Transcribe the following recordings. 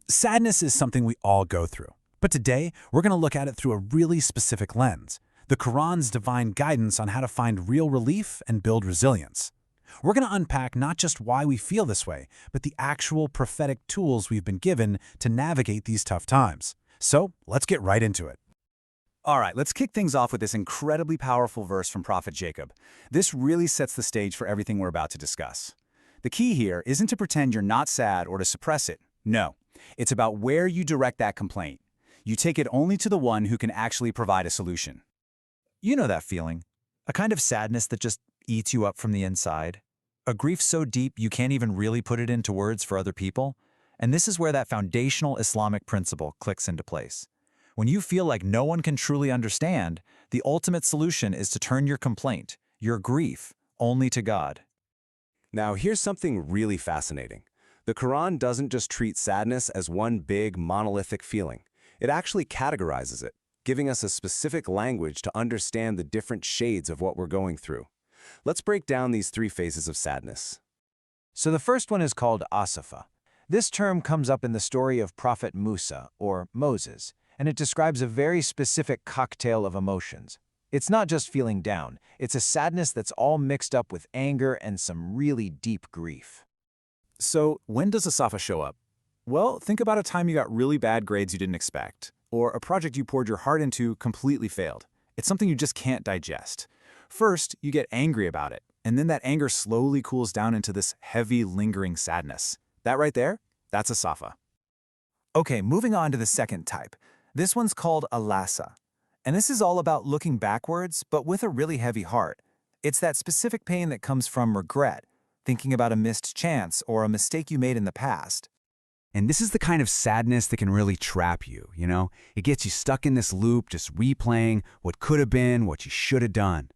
Sadness is something we all go through. But today, we're going to look at it through a really specific lens, the Quran's divine guidance on how to find real relief and build resilience. We're going to unpack not just why we feel this way, but the actual prophetic tools we've been given to navigate these tough times. So, let's get right into it. All right, let's kick things off with this incredibly powerful verse from Prophet Jacob. This really sets the stage for everything we're about to discuss. The key here isn't to pretend you're not sad or to suppress it. No, it's about where you direct that complaint. You take it only to the one who can actually provide a solution. You know that feeling, a kind of sadness that just eats you up from the inside, a grief so deep you can't even really put it into words for other people. And this is where that foundational Islamic principle clicks into place. When you feel like no one can truly understand, the ultimate solution is to turn your complaint, your grief, only to God. Now, here's something really fascinating. The Quran doesn't just treat sadness as one big, monolithic feeling. It actually categorizes it, giving us a specific language to understand the different shades of what we're going through. Let's break down these three phases of sadness. So the first one is called Asafa. This term comes up in the story of Prophet Musa, or Moses, and it describes a very specific cocktail of emotions. It's not just feeling down, it's a sadness that's all mixed up with anger and some really deep grief. So, when does Asafa show up? Well, think about a time you got really bad grades you didn't expect, or a project you poured your heart into completely failed. It's something you just can't digest. First, you get angry about it, and then that anger slowly cools down into this heavy, lingering sadness. That right there, that's Asafa. Okay, moving on to the second type. This one's called Alasa. And this is all about looking backwards, but with a really heavy heart. It's that specific pain that comes from regret, thinking about a missed chance or a mistake you made in the past. And this is the kind of sadness that can really trap you, It gets you stuck in this loop, just replaying what could have been, what you should have done.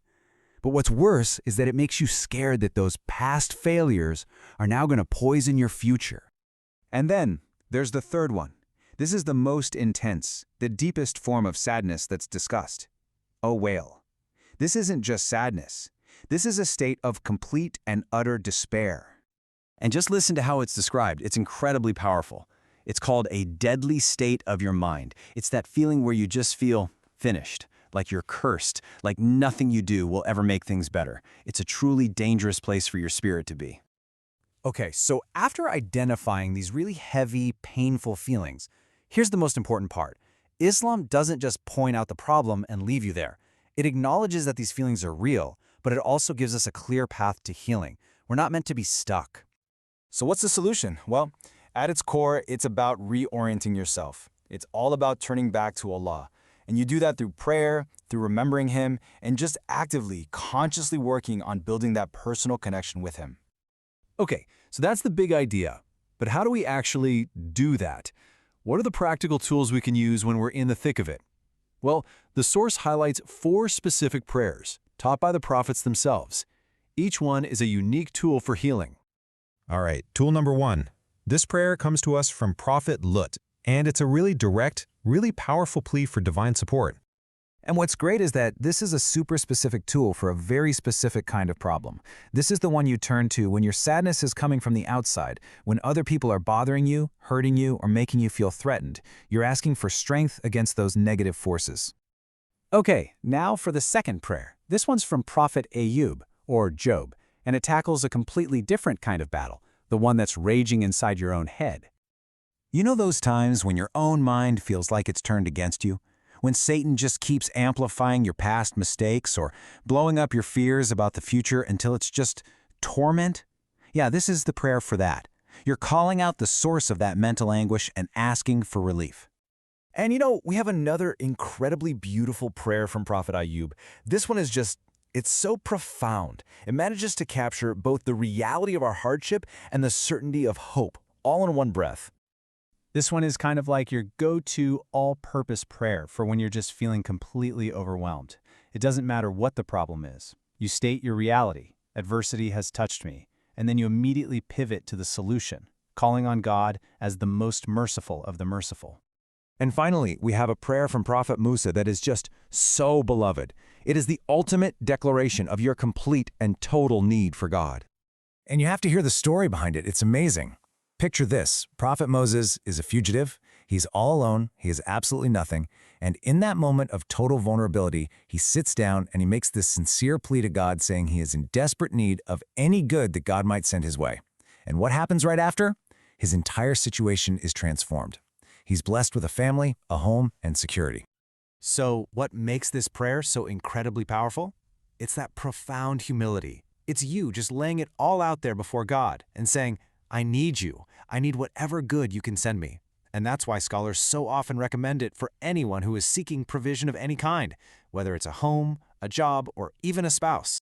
But what's worse is that it makes you scared that those past failures are now going to poison your future. And then, there's the third one. This is the most intense, the deepest form of sadness that's discussed. A wail. This isn't just sadness. This is a state of complete and utter despair. And just listen to how it's described. It's incredibly powerful. It's called a deadly state of your mind. It's that feeling where you just feel finished, like you're cursed, like nothing you do will ever make things better. It's a truly dangerous place for your spirit to be. Okay, so after identifying these really heavy, painful feelings, here's the most important part. Islam doesn't just point out the problem and leave you there. It acknowledges that these feelings are real, but it also gives us a clear path to healing. We're not meant to be stuck. So what's the solution? Well, at its core, it's about reorienting yourself. It's all about turning back to Allah. And you do that through prayer, through remembering Him, and just actively, consciously working on building that personal connection with Him. Okay, so that's the big idea. But how do we actually do that? What are the practical tools we can use when we're in the thick of it? Well, the source highlights 4 specific prayers, taught by the prophets themselves. Each one is a unique tool for healing. All right, tool number 1. This prayer comes to us from Prophet Lut, and it's a really direct, really powerful plea for divine support. And what's great is that this is a super specific tool for a very specific kind of problem. This is the one you turn to when your sadness is coming from the outside, when other people are bothering you, hurting you, or making you feel threatened. You're asking for strength against those negative forces. Okay, now for the second prayer. This one's from Prophet Ayub, or Job, and it tackles a completely different kind of battle, the one that's raging inside your own head. You know those times when your own mind feels like it's turned against you? When Satan just keeps amplifying your past mistakes or blowing up your fears about the future until it's just torment? Yeah, this is the prayer for that. You're calling out the source of that mental anguish and asking for relief. And we have another incredibly beautiful prayer from Prophet Ayub. This one is it's so profound. It manages to capture both the reality of our hardship and the certainty of hope, all in one breath. This one is kind of like your go-to all-purpose prayer for when you're just feeling completely overwhelmed. It doesn't matter what the problem is. You state your reality, adversity has touched me, and then you immediately pivot to the solution, calling on God as the most merciful of the merciful. And finally, we have a prayer from Prophet Musa that is just so beloved. It is the ultimate declaration of your complete and total need for God. And you have to hear the story behind it. It's amazing. Picture this. Prophet Moses is a fugitive. He's all alone. He has absolutely nothing. And in that moment of total vulnerability, he sits down and he makes this sincere plea to God, saying he is in desperate need of any good that God might send his way. And what happens right after? His entire situation is transformed. He's blessed with a family, a home, and security. So what makes this prayer so incredibly powerful? It's that profound humility. It's you just laying it all out there before God and saying, I need you. I need whatever good you can send me. And that's why scholars so often recommend it for anyone who is seeking provision of any kind, whether it's a home, a job, or even a spouse.